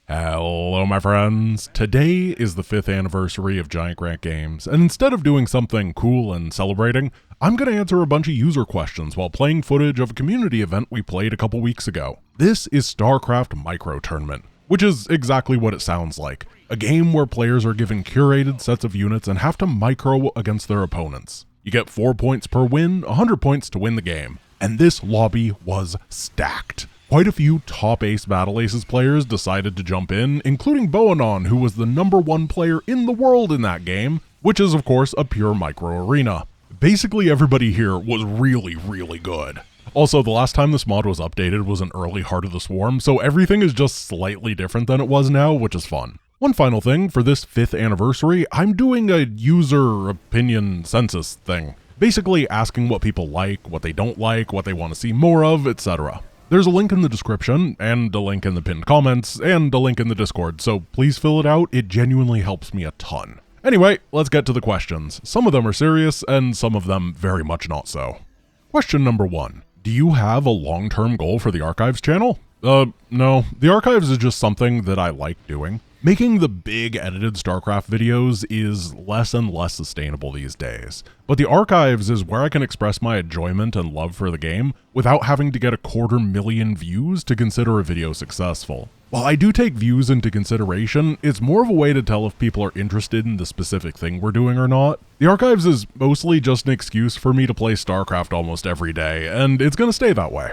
Hello my friends, today is the 5th anniversary of GiantGrantGames, and instead of doing something cool and celebrating, I'm going to answer a bunch of user questions while playing footage of a community event we played a couple weeks ago. This is Starcraft Micro Tournament, which is exactly what it sounds like. A game where players are given curated sets of units and have to micro against their opponents. You get 4 points per win, 100 points to win the game, and this lobby was stacked. Quite a few top Ace Battle Aces players decided to jump in, including Broidon, who was the #1 player in the world in that game, which is of course a pure micro arena. Basically everybody here was really good. Also, the last time this mod was updated was in early Heart of the Swarm, so everything is just slightly different than it was now, which is fun. One final thing, for this 5th anniversary, I'm doing a user opinion census thing. Basically asking what people like, what they don't like, what they want to see more of, etc. There's a link in the description, and a link in the pinned comments, and a link in the Discord, so please fill it out, it genuinely helps me a ton. Anyway, let's get to the questions. Some of them are serious, and some of them very much not so. Question number 1. Do you have a long-term goal for the Archives channel? No. The Archives is just something that I like doing. Making the big edited Starcraft videos is less and less sustainable these days, but the Archives is where I can express my enjoyment and love for the game without having to get 250,000 views to consider a video successful. While I do take views into consideration, it's more of a way to tell if people are interested in the specific thing we're doing or not. The Archives is mostly just an excuse for me to play Starcraft almost every day, and it's gonna stay that way.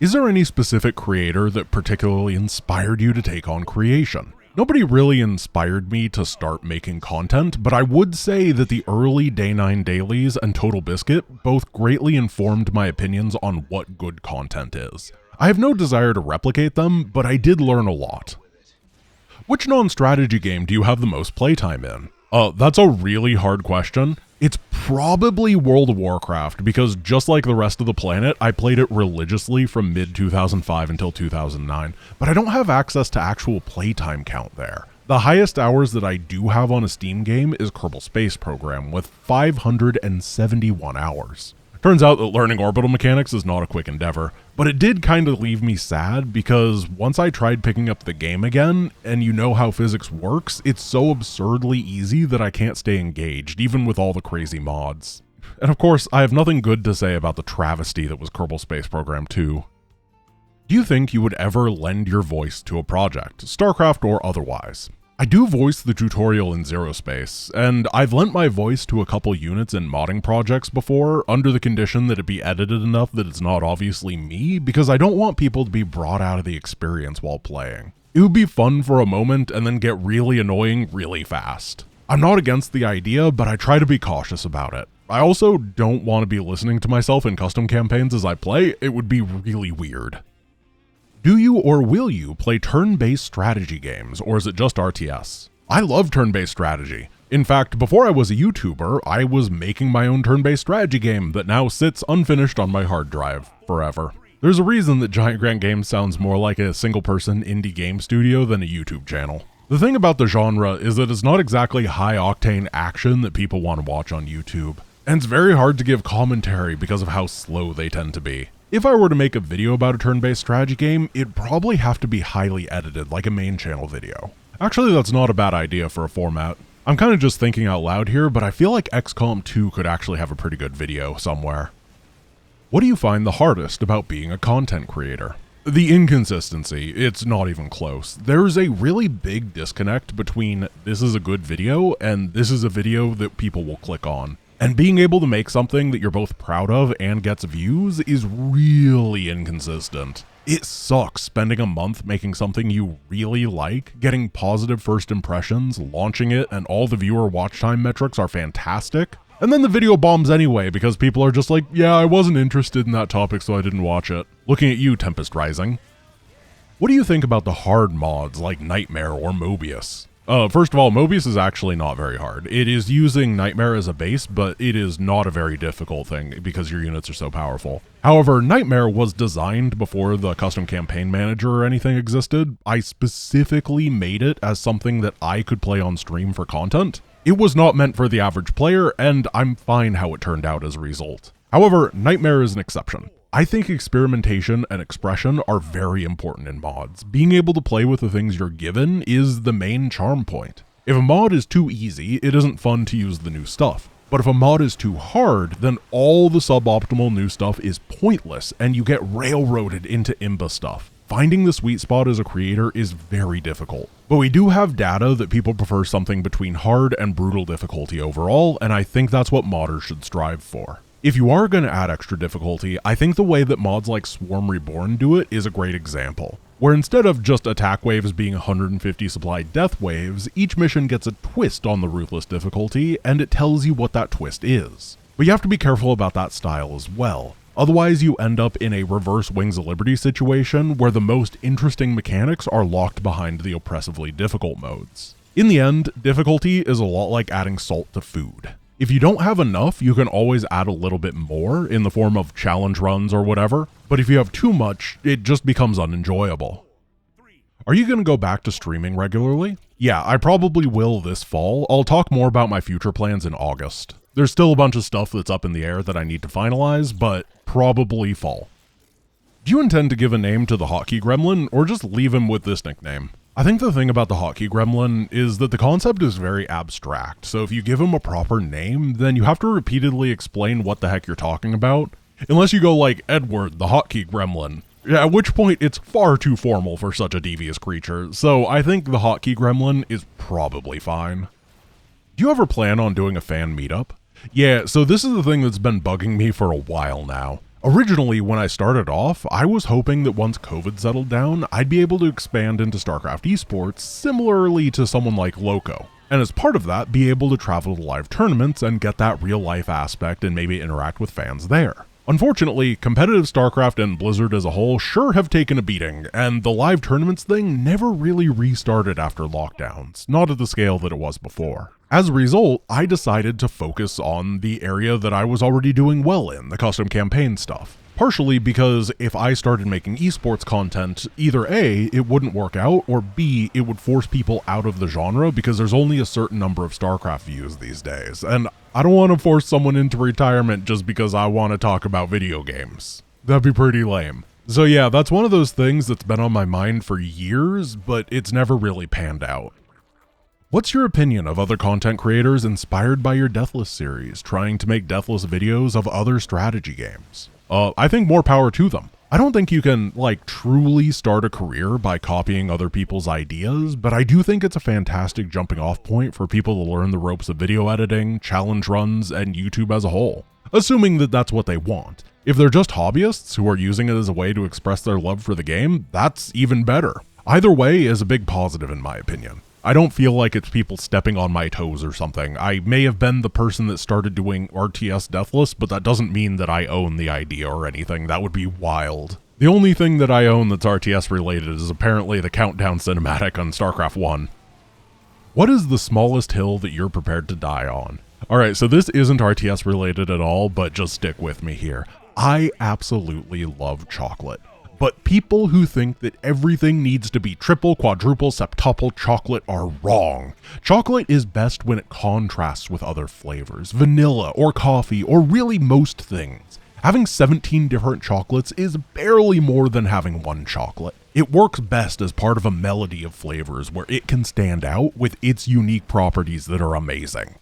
Is there any specific creator that particularly inspired you to take on creation? Nobody really inspired me to start making content, but I would say that the early Day 9 dailies and Total Biscuit both greatly informed my opinions on what good content is. I have no desire to replicate them, but I did learn a lot. Which non-strategy game do you have the most playtime in? That's a really hard question. It's probably World of Warcraft, because just like the rest of the planet, I played it religiously from mid-2005 until 2009, but I don't have access to actual playtime count there. The highest hours that I do have on a Steam game is Kerbal Space Program, with 571 hours. Turns out that learning orbital mechanics is not a quick endeavor, but it did kind of leave me sad because once I tried picking up the game again, and you know how physics works, it's so absurdly easy that I can't stay engaged, even with all the crazy mods. And of course, I have nothing good to say about the travesty that was Kerbal Space Program 2. Do you think you would ever lend your voice to a project, Starcraft or otherwise? I do voice the tutorial in Zero Space, and I've lent my voice to a couple units in modding projects before, under the condition that it be edited enough that it's not obviously me, because I don't want people to be brought out of the experience while playing. It would be fun for a moment and then get really annoying really fast. I'm not against the idea, but I try to be cautious about it. I also don't want to be listening to myself in custom campaigns as I play, it would be really weird. Do you or will you play turn-based strategy games, or is it just RTS? I love turn-based strategy. In fact, before I was a YouTuber, I was making my own turn-based strategy game that now sits unfinished on my hard drive forever. There's a reason that GiantGrantGames sounds more like a single-person indie game studio than a YouTube channel. The thing about the genre is that it's not exactly high-octane action that people want to watch on YouTube, and it's very hard to give commentary because of how slow they tend to be. If I were to make a video about a turn-based strategy game, it'd probably have to be highly edited, like a main channel video. Actually, that's not a bad idea for a format. I'm kind of just thinking out loud here, but I feel like XCOM 2 could actually have a pretty good video somewhere. What do you find the hardest about being a content creator? The inconsistency, it's not even close. There's a really big disconnect between this is a good video and this is a video that people will click on. And being able to make something that you're both proud of and gets views is really inconsistent. It sucks spending a month making something you really like, getting positive first impressions, launching it, and all the viewer watch time metrics are fantastic, and then the video bombs anyway because people are just like, yeah, I wasn't interested in that topic so I didn't watch it. Looking at you, Tempest Rising. What do you think about the hard mods like Nightmare or Mobius? First of all, Mobius is actually not very hard. It is using Nightmare as a base, but it is not a very difficult thing because your units are so powerful. However, Nightmare was designed before the custom campaign manager or anything existed. I specifically made it as something that I could play on stream for content. It was not meant for the average player, and I'm fine how it turned out as a result. However, Nightmare is an exception. I think experimentation and expression are very important in mods. Being able to play with the things you're given is the main charm point. If a mod is too easy, it isn't fun to use the new stuff. But if a mod is too hard, then all the suboptimal new stuff is pointless and you get railroaded into imba stuff. Finding the sweet spot as a creator is very difficult. But we do have data that people prefer something between hard and brutal difficulty overall, and I think that's what modders should strive for. If you are going to add extra difficulty, I think the way that mods like Swarm Reborn do it is a great example, where instead of just attack waves being 150 supply death waves, each mission gets a twist on the ruthless difficulty, and it tells you what that twist is. But you have to be careful about that style as well. Otherwise you end up in a reverse Wings of Liberty situation where the most interesting mechanics are locked behind the oppressively difficult modes. In the end, difficulty is a lot like adding salt to food. If you don't have enough, you can always add a little bit more in the form of challenge runs or whatever, but if you have too much, it just becomes unenjoyable. Are you going to go back to streaming regularly? Yeah, I probably will this fall. I'll talk more about my future plans in August. There's still a bunch of stuff that's up in the air that I need to finalize, but probably fall. Do you intend to give a name to the Hotkey Gremlin, or just leave him with this nickname? I think the thing about the Hotkey Gremlin is that the concept is very abstract, so if you give him a proper name, then you have to repeatedly explain what the heck you're talking about, unless you go like Edward the Hotkey Gremlin, at which point it's far too formal for such a devious creature, so I think the Hotkey Gremlin is probably fine. Do you ever plan on doing a fan meetup? Yeah, so this is the thing that's been bugging me for a while now. Originally, when I started off, I was hoping that once COVID settled down, I'd be able to expand into Starcraft esports similarly to someone like Loco, and as part of that, be able to travel to live tournaments and get that real-life aspect and maybe interact with fans there. Unfortunately, competitive Starcraft and Blizzard as a whole sure have taken a beating, and the live tournaments thing never really restarted after lockdowns, not at the scale that it was before. As a result, I decided to focus on the area that I was already doing well in, the custom campaign stuff. Partially because if I started making esports content, either A, it wouldn't work out, or B, it would force people out of the genre because there's only a certain number of Starcraft views these days, and I don't want to force someone into retirement just because I want to talk about video games. That'd be pretty lame. So yeah, that's one of those things that's been on my mind for years, but it's never really panned out. What's your opinion of other content creators inspired by your Deathless series, trying to make Deathless videos of other strategy games? I think more power to them. I don't think you can, truly start a career by copying other people's ideas, but I do think it's a fantastic jumping off point for people to learn the ropes of video editing, challenge runs, and YouTube as a whole. Assuming that that's what they want. If they're just hobbyists who are using it as a way to express their love for the game, that's even better. Either way is a big positive in my opinion. I don't feel like it's people stepping on my toes or something. I may have been the person that started doing RTS Deathless, but that doesn't mean that I own the idea or anything. That would be wild. The only thing that I own that's RTS related is apparently the countdown cinematic on Starcraft 1. What is the smallest hill that you're prepared to die on? Alright, so this isn't RTS related at all, but just stick with me here. I absolutely love chocolate. But people who think that everything needs to be triple, quadruple, septuple chocolate are wrong. Chocolate is best when it contrasts with other flavors, vanilla or coffee or really most things. Having 17 different chocolates is barely more than having one chocolate. It works best as part of a melody of flavors where it can stand out with its unique properties that are amazing.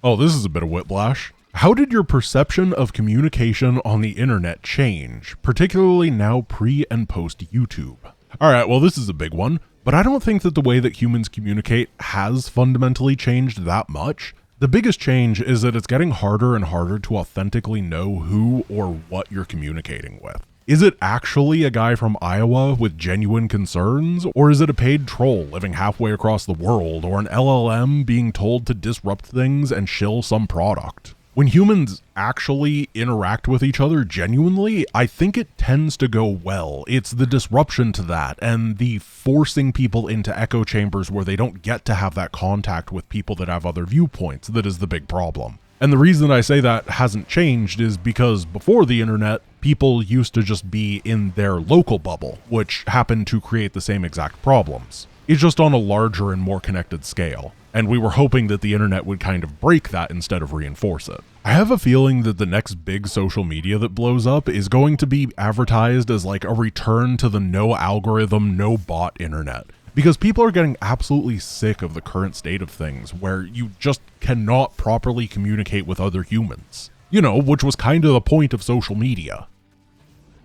Oh, this is a bit of whiplash. How did your perception of communication on the internet change, particularly now pre and post YouTube? Alright, well this is a big one, but I don't think that the way that humans communicate has fundamentally changed that much. The biggest change is that it's getting harder and harder to authentically know who or what you're communicating with. Is it actually a guy from Iowa with genuine concerns, or is it a paid troll living halfway across the world, or an LLM being told to disrupt things and shill some product? When humans actually interact with each other genuinely, I think it tends to go well. It's the disruption to that and the forcing people into echo chambers where they don't get to have that contact with people that have other viewpoints that is the big problem. And the reason I say that hasn't changed is because before the internet, people used to just be in their local bubble, which happened to create the same exact problems. It's just on a larger and more connected scale, and we were hoping that the internet would kind of break that instead of reinforce it. I have a feeling that the next big social media that blows up is going to be advertised as like a return to the no algorithm, no bot internet, because people are getting absolutely sick of the current state of things where you just cannot properly communicate with other humans. You know, which was kind of the point of social media.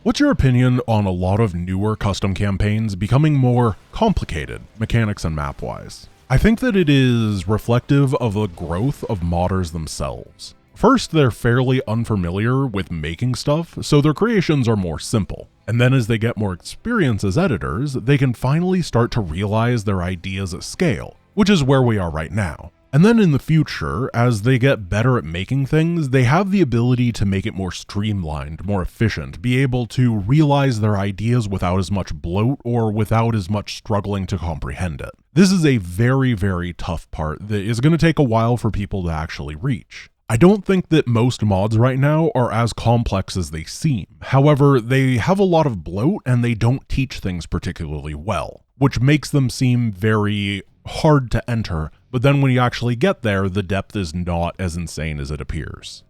What's your opinion on a lot of newer custom campaigns becoming more complicated, mechanics and map-wise? I think that it is reflective of the growth of modders themselves. First, they're fairly unfamiliar with making stuff, so their creations are more simple. And then as they get more experience as editors, they can finally start to realize their ideas at scale, which is where we are right now. And then in the future, as they get better at making things, they have the ability to make it more streamlined, more efficient, be able to realize their ideas without as much bloat or without as much struggling to comprehend it. This is a very, very tough part that is going to take a while for people to actually reach. I don't think that most mods right now are as complex as they seem. However, they have a lot of bloat and they don't teach things particularly well, which makes them seem very hard to enter, but then when you actually get there, the depth is not as insane as it appears.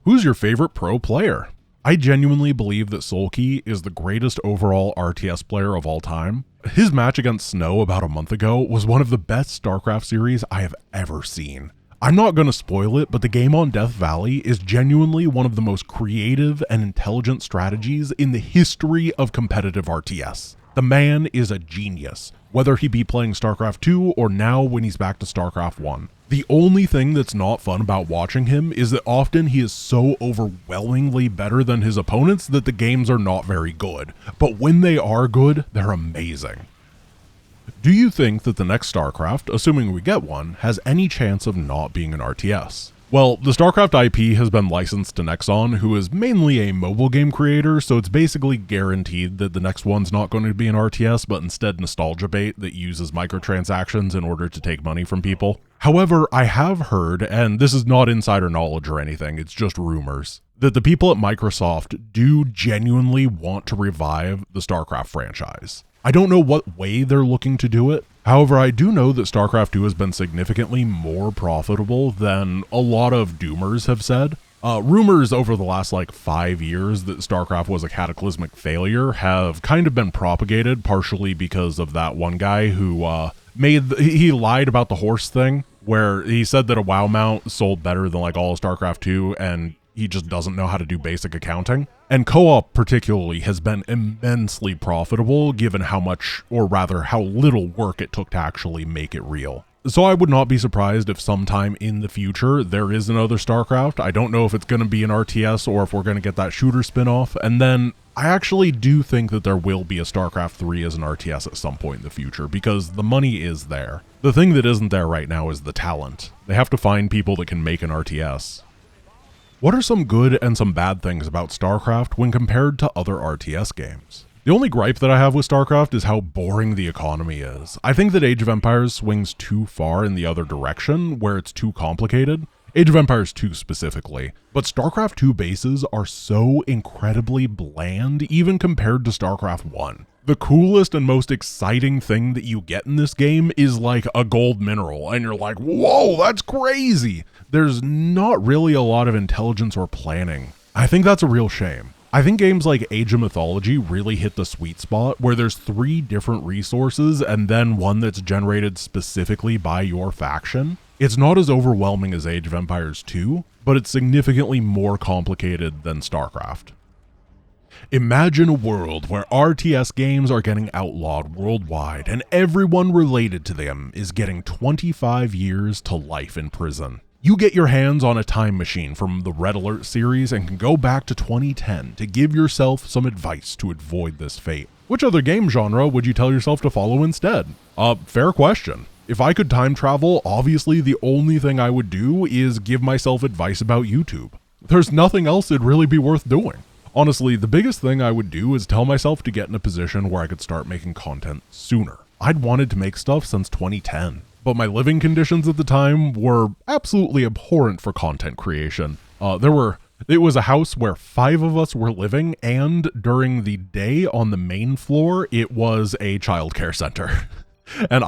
Who's your favorite pro player? I genuinely believe that Soulkey is the greatest overall RTS player of all time. His match against Snow about a month ago was one of the best Starcraft series I have ever seen. I'm not going to spoil it, but the game on Death Valley is genuinely one of the most creative and intelligent strategies in the history of competitive RTS. The man is a genius, whether he be playing Starcraft 2 or now when he's back to Starcraft 1. The only thing that's not fun about watching him is that often he is so overwhelmingly better than his opponents that the games are not very good. But when they are good, they're amazing. Do you think that the next Starcraft, assuming we get one, has any chance of not being an RTS? Well, the Starcraft IP has been licensed to Nexon, who is mainly a mobile game creator, so it's basically guaranteed that the next one's not going to be an RTS, but instead nostalgia bait that uses microtransactions in order to take money from people. However, I have heard, and this is not insider knowledge or anything, it's just rumors, that the people at Microsoft do genuinely want to revive the Starcraft franchise. I don't know what way they're looking to do it. However, I do know that Starcraft 2 has been significantly more profitable than a lot of doomers have said. Rumors over the last 5 years that Starcraft was a cataclysmic failure have kind of been propagated, partially because of that one guy who he lied about the horse thing, where he said that a WoW mount sold better than all of Starcraft 2, and he just doesn't know how to do basic accounting. And co-op particularly has been immensely profitable given how much, or rather how little work it took to actually make it real. So I would not be surprised if sometime in the future there is another Starcraft. I don't know if it's going to be an RTS or if we're going to get that shooter spin-off. And then I actually do think that there will be a Starcraft 3 as an RTS at some point in the future because the money is there. The thing that isn't there right now is the talent. They have to find people that can make an RTS. What are some good and some bad things about StarCraft when compared to other RTS games? The only gripe that I have with StarCraft is how boring the economy is. I think that Age of Empires swings too far in the other direction, where it's too complicated. Age of Empires 2 specifically. But StarCraft 2 bases are so incredibly bland, even compared to StarCraft 1. The coolest and most exciting thing that you get in this game is a gold mineral, and you're like, whoa, that's crazy! There's not really a lot of intelligence or planning. I think that's a real shame. I think games like Age of Mythology really hit the sweet spot where there's 3 different resources and then one that's generated specifically by your faction. It's not as overwhelming as Age of Empires 2, but it's significantly more complicated than StarCraft. Imagine a world where RTS games are getting outlawed worldwide and everyone related to them is getting 25 years to life in prison. You get your hands on a time machine from the Red Alert series and can go back to 2010 to give yourself some advice to avoid this fate. Which other game genre would you tell yourself to follow instead? Fair question. If I could time travel, obviously the only thing I would do is give myself advice about YouTube. There's nothing else that'd really be worth doing. Honestly, the biggest thing I would do is tell myself to get in a position where I could start making content sooner. I'd wanted to make stuff since 2010. But my living conditions at the time were absolutely abhorrent for content creation. It was a house where 5 of us were living, and during the day on the main floor, it was a childcare center. And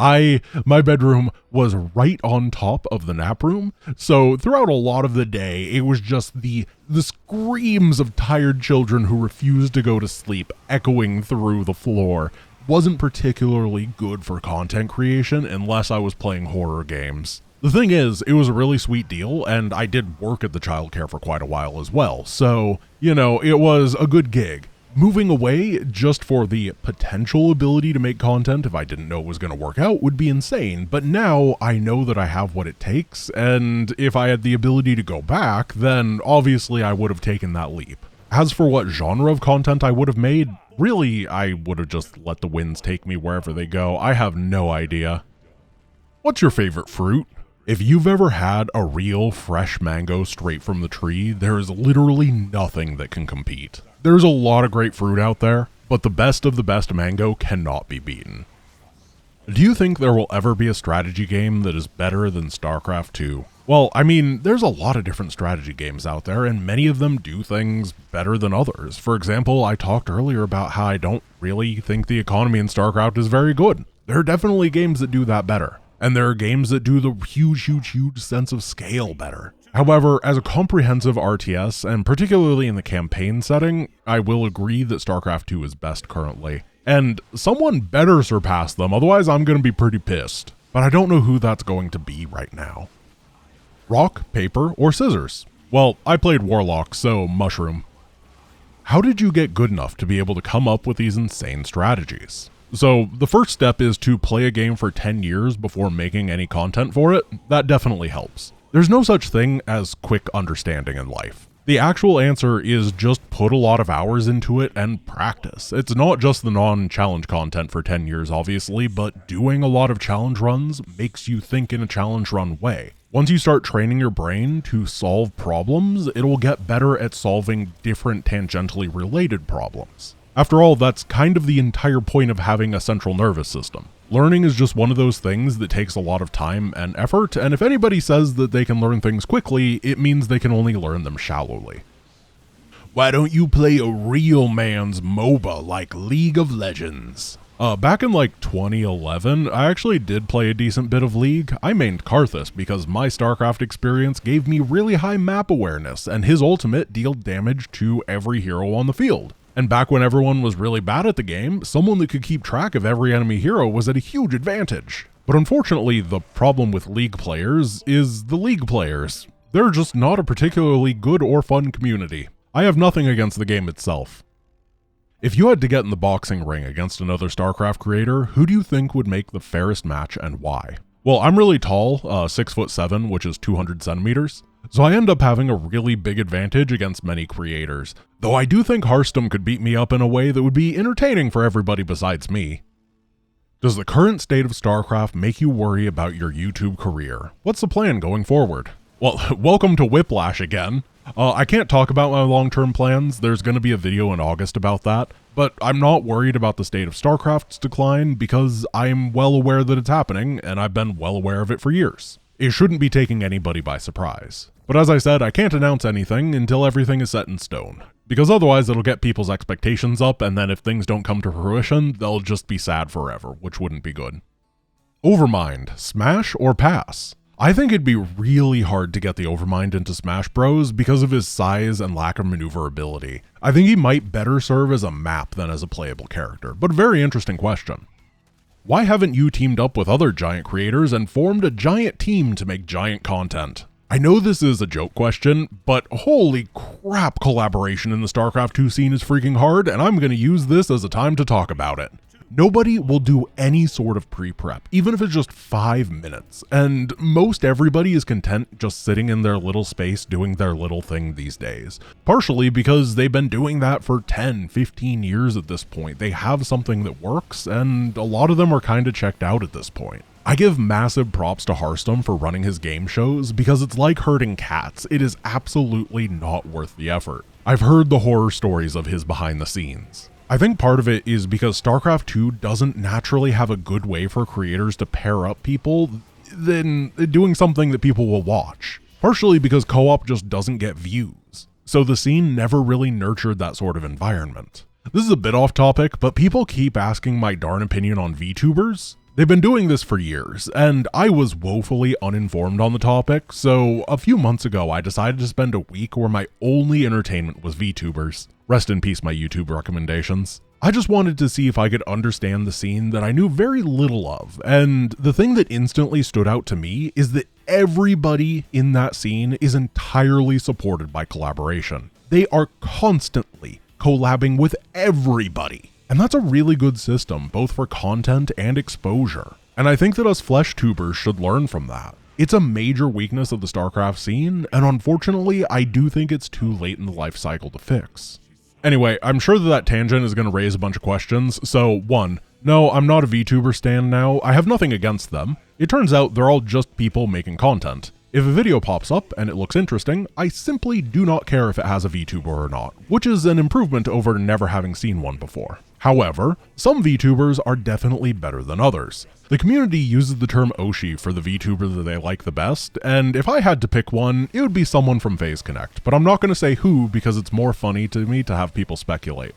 my bedroom was right on top of the nap room. So throughout a lot of the day, it was just the screams of tired children who refused to go to sleep echoing through the floor. Wasn't particularly good for content creation unless I was playing horror games. The thing is, it was a really sweet deal, and I did work at the childcare for quite a while as well. So, it was a good gig. Moving away just for the potential ability to make content if I didn't know it was going to work out would be insane, but now I know that I have what it takes, and if I had the ability to go back, then obviously I would have taken that leap. As for what genre of content I would have made, really, I would have just let the winds take me wherever they go. I have no idea. What's your favorite fruit? If you've ever had a real fresh mango straight from the tree, there is literally nothing that can compete. There's a lot of great fruit out there, but the best of the best mango cannot be beaten. Do you think there will ever be a strategy game that is better than Starcraft 2? Well, I mean, there's a lot of different strategy games out there, and many of them do things better than others. For example, I talked earlier about how I don't really think the economy in Starcraft is very good. There are definitely games that do that better. And there are games that do the huge sense of scale better. However, as a comprehensive RTS, and particularly in the campaign setting, I will agree that StarCraft 2 is best currently. And someone better surpass them, otherwise I'm going to be pretty pissed. But I don't know who that's going to be right now. Rock, paper, or scissors? Well, I played Warlock, so mushroom. How did you get good enough to be able to come up with these insane strategies? So the first step is to play a game for 10 years before making any content for it. That definitely helps. There's no such thing as quick understanding in life. The actual answer is just put a lot of hours into it and practice. It's not just the non-challenge content for 10 years, obviously, but doing a lot of challenge runs makes you think in a challenge run way. Once you start training your brain to solve problems, it will get better at solving different tangentially related problems. After all, that's kind of the entire point of having a central nervous system. Learning is just one of those things that takes a lot of time and effort, and if anybody says that they can learn things quickly, it means they can only learn them shallowly. Why don't you play a real man's MOBA like League of Legends? Back in like 2011, I actually did play a decent bit of League. I mained Karthus because my Starcraft experience gave me really high map awareness, and his ultimate dealt damage to every hero on the field. And back when everyone was really bad at the game, someone that could keep track of every enemy hero was at a huge advantage. But unfortunately, the problem with League players is the League players. They're just not a particularly good or fun community. I have nothing against the game itself. If you had to get in the boxing ring against another StarCraft creator, who do you think would make the fairest match and why? Well, I'm really tall, 6'7", which is 200 centimeters. So I end up having a really big advantage against many creators, though I do think Hearthstone could beat me up in a way that would be entertaining for everybody besides me. Does the current state of StarCraft make you worry about your YouTube career? What's the plan going forward? Well, welcome to Whiplash again. I can't talk about my long-term plans, there's going to be a video in August about that, but I'm not worried about the state of StarCraft's decline because I'm well aware that it's happening, and I've been well aware of it for years. It shouldn't be taking anybody by surprise. But as I said, I can't announce anything until everything is set in stone, because otherwise it'll get people's expectations up, and then if things don't come to fruition, they'll just be sad forever, which wouldn't be good. Overmind, smash or pass? I think it'd be really hard to get the Overmind into Smash Bros. Because of his size and lack of maneuverability. I think he might better serve as a map than as a playable character, but a very interesting question. Why haven't you teamed up with other giant creators and formed a giant team to make giant content? I know this is a joke question, but holy crap, collaboration in the StarCraft 2 scene is freaking hard, and I'm going to use this as a time to talk about it. Nobody will do any sort of pre-prep, even if it's just 5 minutes, and most everybody is content just sitting in their little space doing their little thing these days. Partially because they've been doing that for 10, 15 years at this point. They have something that works, and a lot of them are kinda checked out at this point. I give massive props to Hearthstone for running his game shows because it's like herding cats. It is absolutely not worth the effort. I've heard the horror stories of his behind the scenes. I think part of it is because StarCraft 2 doesn't naturally have a good way for creators to pair up people than doing something that people will watch. Partially because co-op just doesn't get views. So the scene never really nurtured that sort of environment. This is a bit off topic, but people keep asking my darn opinion on VTubers. They've been doing this for years, and I was woefully uninformed on the topic, so a few months ago I decided to spend a week where my only entertainment was VTubers. Rest in peace, my YouTube recommendations. I just wanted to see if I could understand the scene that I knew very little of, and the thing that instantly stood out to me is that everybody in that scene is entirely supported by collaboration. They are constantly collabing with everybody. And that's a really good system, both for content and exposure. And I think that us flesh tubers should learn from that. It's a major weakness of the Starcraft scene, and unfortunately, I do think it's too late in the life cycle to fix. Anyway, I'm sure that tangent is going to raise a bunch of questions, so 1. No, I'm not a VTuber stan now. I have nothing against them. It turns out they're all just people making content. If a video pops up and it looks interesting, I simply do not care if it has a VTuber or not, which is an improvement over never having seen one before. However, some VTubers are definitely better than others. The community uses the term Oshi for the VTuber that they like the best, and if I had to pick one, it would be someone from FaZe Connect, but I'm not going to say who because it's more funny to me to have people speculate.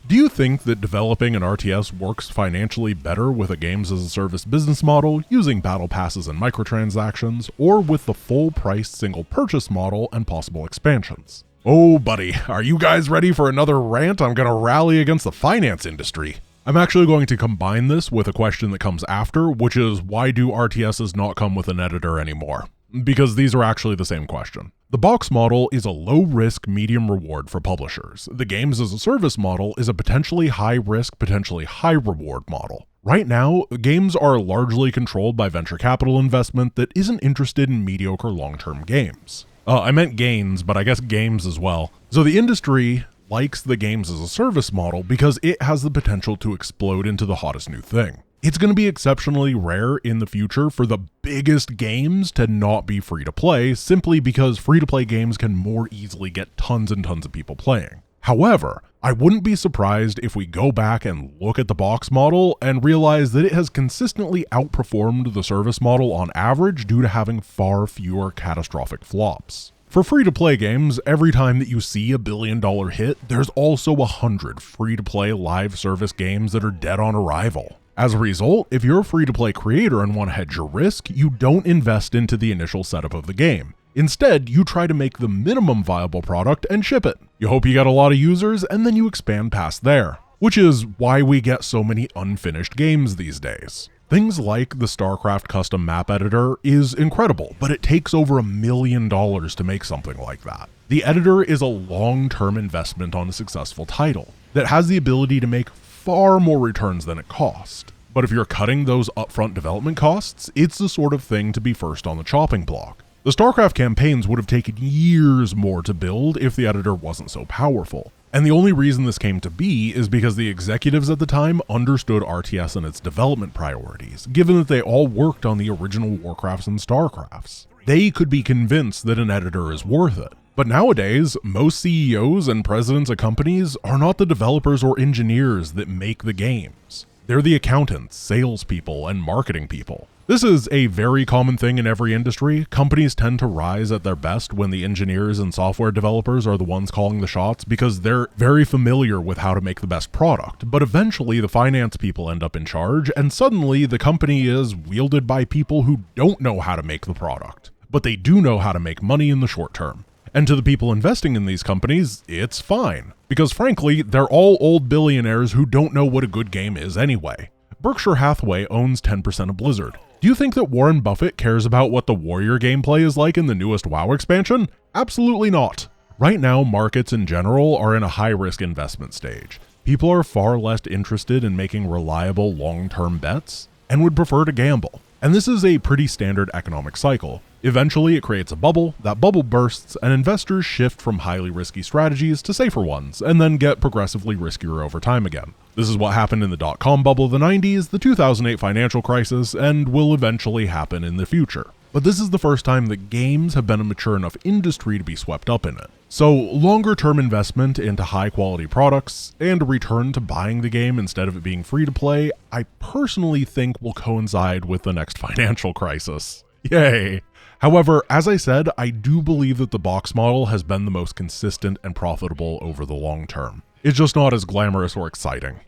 Do you think that developing an RTS works financially better with a games-as-a-service business model using battle passes and microtransactions, or with the full-price single-purchase model and possible expansions? Oh buddy, are you guys ready for another rant? I'm gonna rally against the finance industry. I'm actually going to combine this with a question that comes after, which is why do RTSs not come with an editor anymore? Because these are actually the same question. The box model is a low-risk, medium-reward for publishers. The games-as-a-service model is a potentially high-risk, potentially high-reward model. Right now, games are largely controlled by venture capital investment that isn't interested in mediocre long-term games. I meant gains, but I guess games as well. So the industry likes the games-as-a-service model because it has the potential to explode into the hottest new thing. It's going to be exceptionally rare in the future for the biggest games to not be free to play, simply because free to play games can more easily get tons and tons of people playing. However, I wouldn't be surprised if we go back and look at the box model and realize that it has consistently outperformed the service model on average due to having far fewer catastrophic flops. For free-to-play games, every time that you see a billion-dollar hit, there's also 100 free-to-play live service games that are dead on arrival. As a result, if you're a free-to-play creator and want to hedge your risk, you don't invest into the initial setup of the game. Instead, you try to make the minimum viable product and ship it. You hope you get a lot of users, and then you expand past there. Which is why we get so many unfinished games these days. Things like the Starcraft custom map editor is incredible, but it takes over $1 million to make something like that. The editor is a long-term investment on a successful title that has the ability to make far more returns than it cost. But if you're cutting those upfront development costs, it's the sort of thing to be first on the chopping block. The Starcraft campaigns would have taken years more to build if the editor wasn't so powerful. And the only reason this came to be is because the executives at the time understood RTS and its development priorities, given that they all worked on the original Warcrafts and Starcrafts. They could be convinced that an editor is worth it. But nowadays, most CEOs and presidents of companies are not the developers or engineers that make the games. They're the accountants, salespeople, and marketing people. This is a very common thing in every industry. Companies tend to rise at their best when the engineers and software developers are the ones calling the shots because they're very familiar with how to make the best product. But eventually the finance people end up in charge, and suddenly the company is wielded by people who don't know how to make the product. But they do know how to make money in the short term. And to the people investing in these companies, it's fine. Because frankly, they're all old billionaires who don't know what a good game is anyway. Berkshire Hathaway owns 10% of Blizzard. Do you think that Warren Buffett cares about what the Warrior gameplay is like in the newest WoW expansion? Absolutely not. Right now, markets in general are in a high-risk investment stage. People are far less interested in making reliable long-term bets and would prefer to gamble. And this is a pretty standard economic cycle. Eventually, it creates a bubble, that bubble bursts, and investors shift from highly risky strategies to safer ones, and then get progressively riskier over time again. This is what happened in the dot-com bubble of the 90s, the 2008 financial crisis, and will eventually happen in the future. But this is the first time that games have been a mature enough industry to be swept up in it. So, longer-term investment into high-quality products, and a return to buying the game instead of it being free-to-play, I personally think will coincide with the next financial crisis. Yay! However, as I said, I do believe that the box model has been the most consistent and profitable over the long term. It's just not as glamorous or exciting.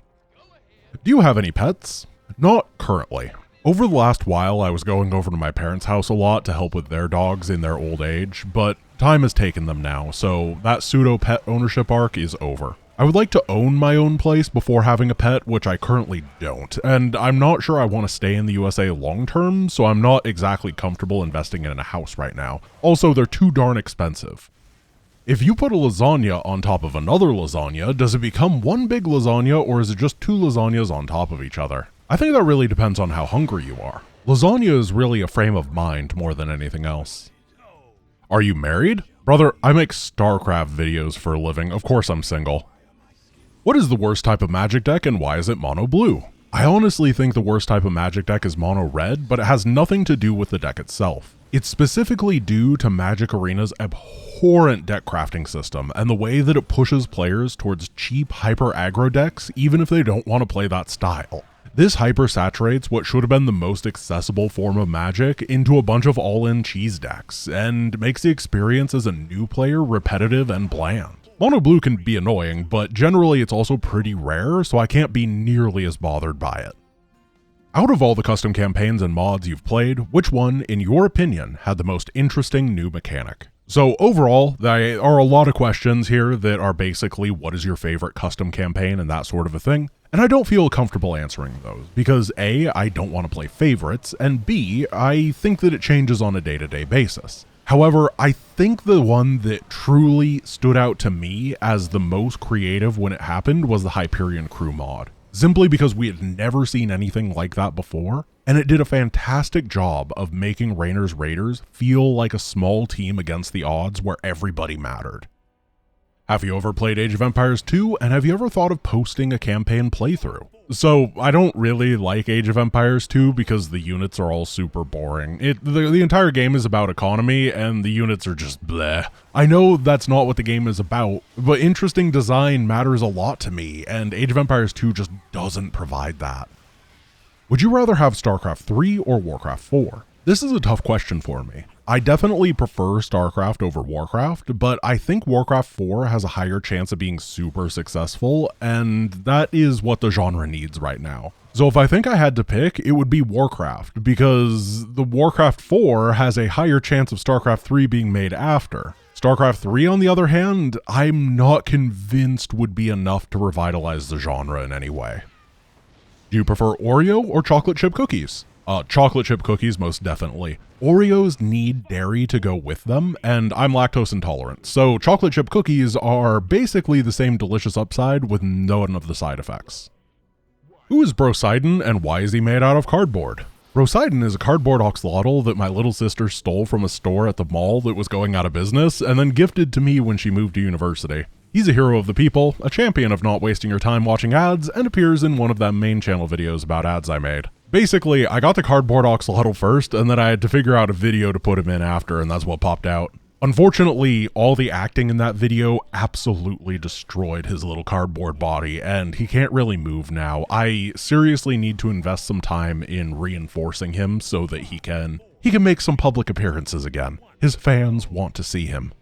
Do you have any pets? Not currently. Over the last while, I was going over to my parents' house a lot to help with their dogs in their old age, but time has taken them now, so that pseudo-pet ownership arc is over. I would like to own my own place before having a pet, which I currently don't, and I'm not sure I want to stay in the USA long term, so I'm not exactly comfortable investing in a house right now. Also, they're too darn expensive. If you put a lasagna on top of another lasagna, does it become one big lasagna, or is it just two lasagnas on top of each other? I think that really depends on how hungry you are. Lasagna is really a frame of mind more than anything else. Are you married? Brother, I make Starcraft videos for a living. Of course I'm single. What is the worst type of magic deck and why is it mono blue? I honestly think the worst type of magic deck is mono red, but it has nothing to do with the deck itself. It's specifically due to Magic Arena's abhorrent deck crafting system and the way that it pushes players towards cheap hyper aggro decks even if they don't want to play that style. This hyper saturates what should have been the most accessible form of Magic into a bunch of all-in cheese decks, and makes the experience as a new player repetitive and bland. Mono blue can be annoying, but generally it's also pretty rare, so I can't be nearly as bothered by it. Out of all the custom campaigns and mods you've played, which one, in your opinion, had the most interesting new mechanic? So overall, there are a lot of questions here that are basically what is your favorite custom campaign and that sort of a thing. And I don't feel comfortable answering those, because A, I don't want to play favorites, and B, I think that it changes on a day-to-day basis. However, I think the one that truly stood out to me as the most creative when it happened was the Hyperion Crew mod. Simply because we had never seen anything like that before, and it did a fantastic job of making Rainer's Raiders feel like a small team against the odds where everybody mattered. Have you ever played Age of Empires 2, and have you ever thought of posting a campaign playthrough? So, I don't really like Age of Empires 2 because the units are all super boring. The entire game is about economy, and the units are just bleh. I know that's not what the game is about, but interesting design matters a lot to me, and Age of Empires 2 just doesn't provide that. Would you rather have Starcraft 3 or Warcraft 4? This is a tough question for me. I definitely prefer Starcraft over Warcraft, but I think Warcraft 4 has a higher chance of being super successful, and that is what the genre needs right now. So if I think I had to pick, it would be Warcraft, because the Warcraft 4 has a higher chance of Starcraft 3 being made after. Starcraft 3, on the other hand, I'm not convinced would be enough to revitalize the genre in any way. Do you prefer Oreo or chocolate chip cookies? Chocolate chip cookies, most definitely. Oreos need dairy to go with them, and I'm lactose intolerant, so chocolate chip cookies are basically the same delicious upside with none of the side effects. Who is Broidon, and why is he made out of cardboard? Broidon is a cardboard oxalotl that my little sister stole from a store at the mall that was going out of business, and then gifted to me when she moved to university. He's a hero of the people, a champion of not wasting your time watching ads, and appears in one of them main channel videos about ads I made. Basically, I got the cardboard oxalotl first, and then I had to figure out a video to put him in after, and that's what popped out. Unfortunately, all the acting in that video absolutely destroyed his little cardboard body, and he can't really move now. I seriously need to invest some time in reinforcing him so that he can make some public appearances again. His fans want to see him.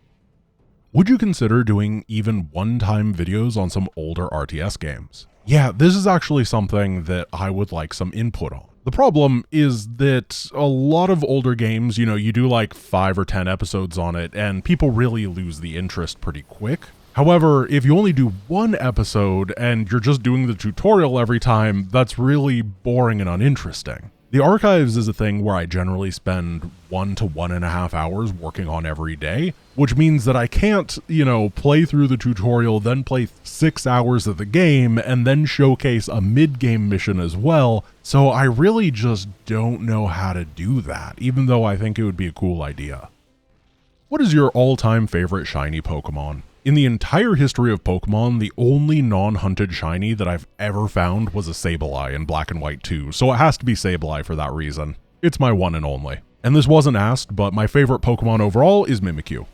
Would you consider doing even one-time videos on some older RTS games? Yeah, this is actually something that I would like some input on. The problem is that a lot of older games, you do like 5 or 10 episodes on it, and people really lose the interest pretty quick. However, if you only do one episode and you're just doing the tutorial every time, that's really boring and uninteresting. The archives is a thing where I generally spend 1 to 1.5 hours working on every day, which means that I can't, play through the tutorial, then play 6 hours of the game, and then showcase a mid-game mission as well, so I really just don't know how to do that, even though I think it would be a cool idea. What is your all-time favorite shiny Pokemon? In the entire history of Pokemon, the only non-hunted shiny that I've ever found was a Sableye in Black and White 2, so it has to be Sableye for that reason. It's my one and only. And this wasn't asked, but my favorite Pokemon overall is Mimikyu.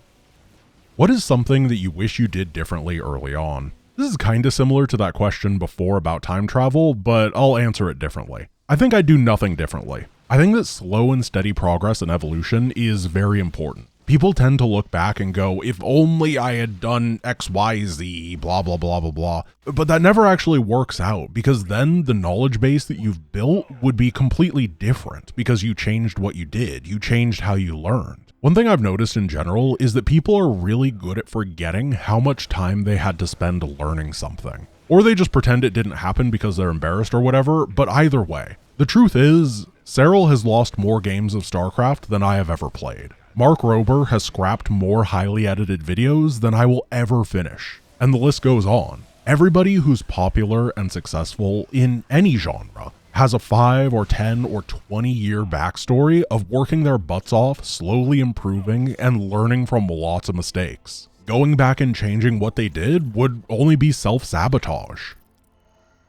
What is something that you wish you did differently early on? This is kinda similar to that question before about time travel, but I'll answer it differently. I think I'd do nothing differently. I think that slow and steady progress and evolution is very important. People tend to look back and go, if only I had done XYZ, blah, blah, blah, blah, blah. But that never actually works out, because then the knowledge base that you've built would be completely different because you changed what you did. You changed how you learned. One thing I've noticed in general is that people are really good at forgetting how much time they had to spend learning something. Or they just pretend it didn't happen because they're embarrassed or whatever, but either way. The truth is, Cyril has lost more games of Starcraft than I have ever played. Mark Rober has scrapped more highly edited videos than I will ever finish. And the list goes on. Everybody who's popular and successful in any genre has a 5 or 10 or 20 year backstory of working their butts off, slowly improving, and learning from lots of mistakes. Going back and changing what they did would only be self-sabotage.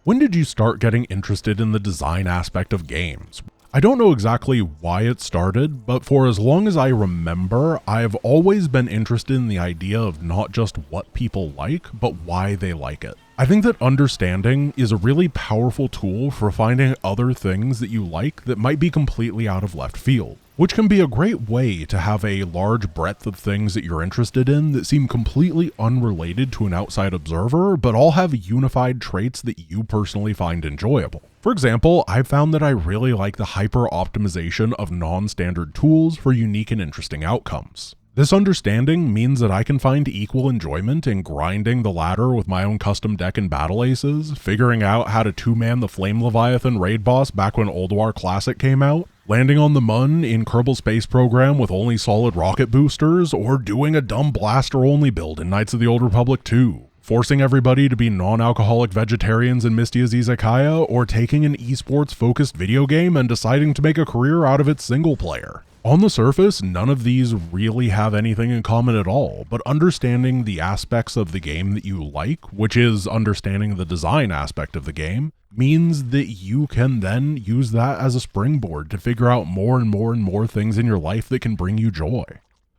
When did you start getting interested in the design aspect of games? I don't know exactly why it started, but for as long as I remember, I've always been interested in the idea of not just what people like, but why they like it. I think that understanding is a really powerful tool for finding other things that you like that might be completely out of left field, which can be a great way to have a large breadth of things that you're interested in that seem completely unrelated to an outside observer, but all have unified traits that you personally find enjoyable. For example, I've found that I really like the hyper-optimization of non-standard tools for unique and interesting outcomes. This understanding means that I can find equal enjoyment in grinding the ladder with my own custom deck and battle aces, figuring out how to two-man the Flame Leviathan raid boss back when Old War Classic came out, landing on the Mun in Kerbal Space Program with only solid rocket boosters, or doing a dumb blaster-only build in Knights of the Old Republic 2. Forcing everybody to be non-alcoholic vegetarians in Mistia's Izakaya, or taking an esports-focused video game and deciding to make a career out of its single player. On the surface, none of these really have anything in common at all, but understanding the aspects of the game that you like, which is understanding the design aspect of the game, means that you can then use that as a springboard to figure out more and more and more things in your life that can bring you joy.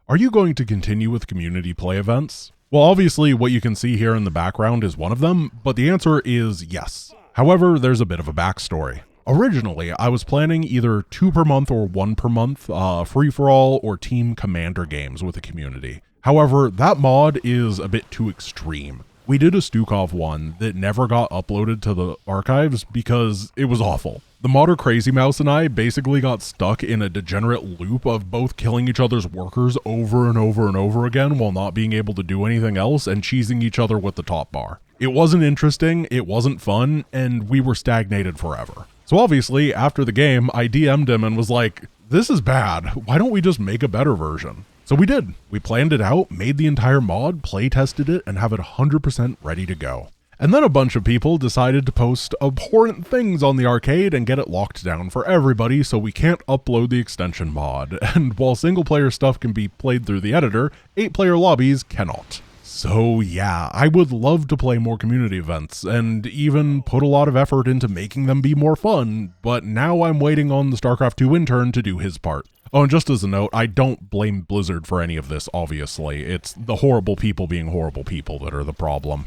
Are you going to continue with community play events? Well, obviously what you can see here in the background is one of them, but the answer is yes. However, there's a bit of a backstory. Originally, I was planning either 2 per month or 1 per month free-for-all or team commander games with the community. However, that mod is a bit too extreme. We did a Stukov one that never got uploaded to the archives because it was awful. The modder Crazy Mouse and I basically got stuck in a degenerate loop of both killing each other's workers over and over and over again while not being able to do anything else and cheesing each other with the top bar. It wasn't interesting, it wasn't fun, and we were stagnated forever. So obviously, after the game, I DM'd him and was like, this is bad, why don't we just make a better version? So we did. We planned it out, made the entire mod, play tested it, and have it 100% ready to go. And then a bunch of people decided to post abhorrent things on the arcade and get it locked down for everybody, so we can't upload the extension mod. And while single player stuff can be played through the editor, 8-player lobbies cannot. So yeah, I would love to play more community events, and even put a lot of effort into making them be more fun, but now I'm waiting on the StarCraft 2 intern to do his part. Oh, and just as a note, I don't blame Blizzard for any of this, obviously. It's the horrible people being horrible people that are the problem.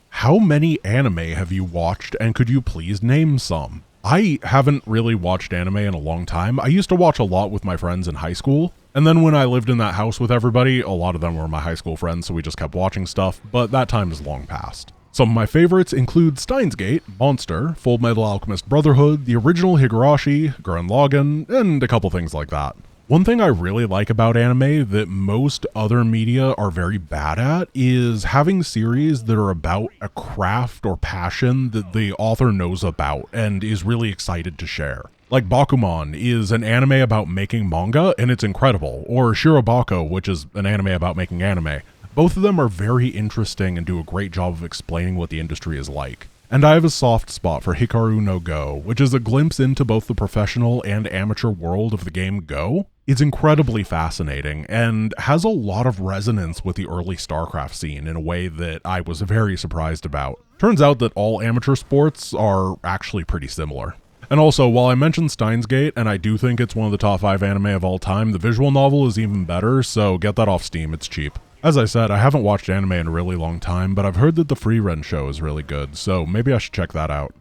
How many anime have you watched, and could you please name some? I haven't really watched anime in a long time. I used to watch a lot with my friends in high school, and then when I lived in that house with everybody, a lot of them were my high school friends, so we just kept watching stuff, but that time is long past. Some of my favorites include Steins Gate, Monster, Fullmetal Alchemist Brotherhood, the original Higurashi, Gurren Lagann, and a couple things like that. One thing I really like about anime that most other media are very bad at is having series that are about a craft or passion that the author knows about and is really excited to share. Like Bakuman is an anime about making manga, and it's incredible, or Shirobako, which is an anime about making anime. Both of them are very interesting and do a great job of explaining what the industry is like. And I have a soft spot for Hikaru no Go, which is a glimpse into both the professional and amateur world of the game Go. It's incredibly fascinating, and has a lot of resonance with the early Starcraft scene in a way that I was very surprised about. Turns out that all amateur sports are actually pretty similar. And also, while I mentioned Steins Gate, and I do think it's one of the top 5 anime of all time, the visual novel is even better, so get that off Steam, it's cheap. As I said, I haven't watched anime in a really long time, but I've heard that the Free Run show is really good, so maybe I should check that out.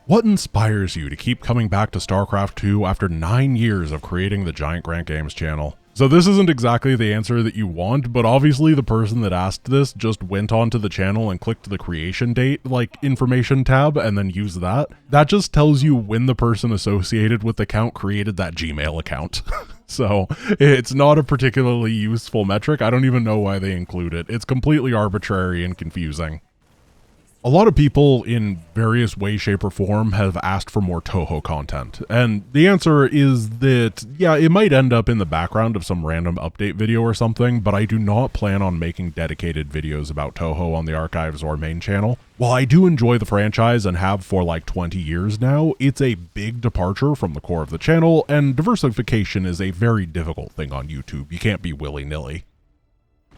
What inspires you to keep coming back to StarCraft 2 after 9 years of creating the GiantGrantGames channel? So this isn't exactly the answer that you want, but obviously the person that asked this just went onto the channel and clicked the creation date, like, information tab, and then used that. That just tells you when the person associated with the account created that Gmail account. So it's not a particularly useful metric. I don't even know why they include it. It's completely arbitrary and confusing. A lot of people in various way, shape, or form have asked for more Toho content, and the answer is that, yeah, it might end up in the background of some random update video or something, but I do not plan on making dedicated videos about Toho on the archives or main channel. While I do enjoy the franchise and have for like 20 years now, it's a big departure from the core of the channel, and diversification is a very difficult thing on YouTube. You can't be willy-nilly.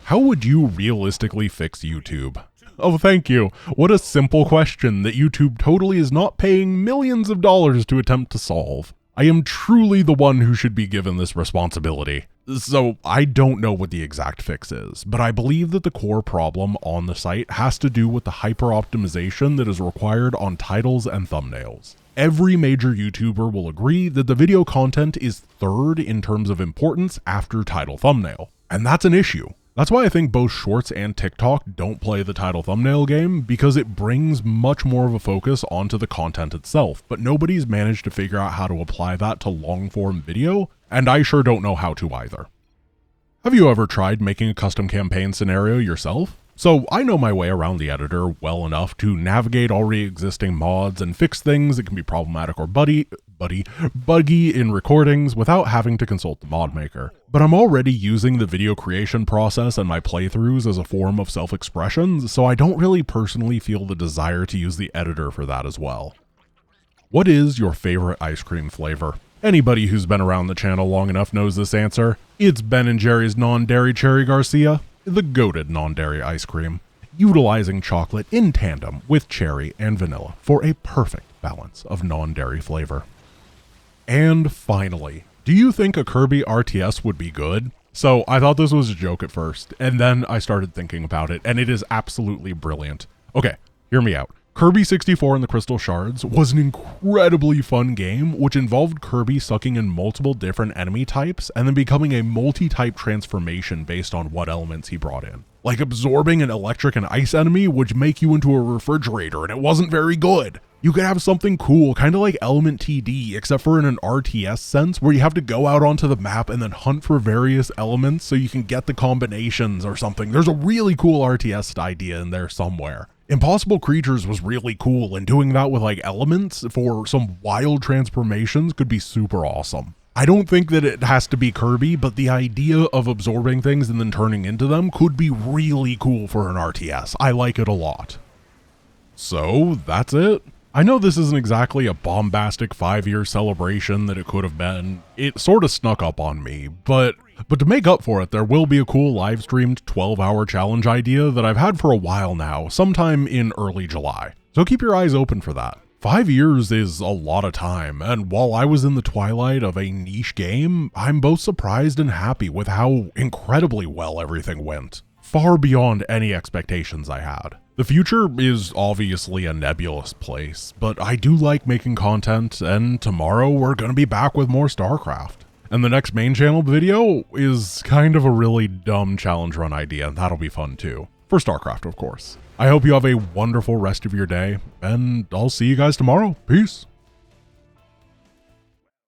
How would you realistically fix YouTube? Oh, thank you. What a simple question that YouTube totally is not paying millions of dollars to attempt to solve. I am truly the one who should be given this responsibility. So I don't know what the exact fix is, but I believe that the core problem on the site has to do with the hyper-optimization that is required on titles and thumbnails. Every major YouTuber will agree that the video content is third in terms of importance after title thumbnail, and that's an issue. That's why I think both Shorts and TikTok don't play the title thumbnail game, because it brings much more of a focus onto the content itself, but nobody's managed to figure out how to apply that to long-form video, and I sure don't know how to either. Have you ever tried making a custom campaign scenario yourself? So I know my way around the editor well enough to navigate already existing mods and fix things that can be problematic or buggy in recordings without having to consult the mod maker. But I'm already using the video creation process and my playthroughs as a form of self-expression, so I don't really personally feel the desire to use the editor for that as well. What is your favorite ice cream flavor? Anybody who's been around the channel long enough knows this answer. It's Ben & Jerry's non-dairy Cherry Garcia, the goated non-dairy ice cream, utilizing chocolate in tandem with cherry and vanilla for a perfect balance of non-dairy flavor. And finally, do you think a Kirby RTS would be good? So I thought this was a joke at first, and then I started thinking about it, and it is absolutely brilliant. Okay, hear me out. Kirby 64 and the Crystal Shards was an incredibly fun game, which involved Kirby sucking in multiple different enemy types and then becoming a multi-type transformation based on what elements he brought in. Like absorbing an electric and ice enemy would make you into a refrigerator, and it wasn't very good. You could have something cool, kind of like Element TD, except for in an RTS sense, where you have to go out onto the map and then hunt for various elements so you can get the combinations or something. There's a really cool RTS idea in there somewhere. Impossible Creatures was really cool, and doing that with like elements for some wild transformations could be super awesome. I don't think that it has to be Kirby, but the idea of absorbing things and then turning into them could be really cool for an RTS. I like it a lot. So that's it. I know this isn't exactly a bombastic 5-year celebration that it could have been. It sort of snuck up on me, but to make up for it, there will be a cool live-streamed 12-hour challenge idea that I've had for a while now, sometime in early July. So keep your eyes open for that. 5 years is a lot of time, and while I was in the twilight of a niche game, I'm both surprised and happy with how incredibly well everything went. Far beyond any expectations I had. The future is obviously a nebulous place, but I do like making content, and tomorrow we're gonna be back with more Starcraft. And the next main channel video is kind of a really dumb challenge run idea, and that'll be fun too. For Starcraft, of course. I hope you have a wonderful rest of your day, and I'll see you guys tomorrow. Peace.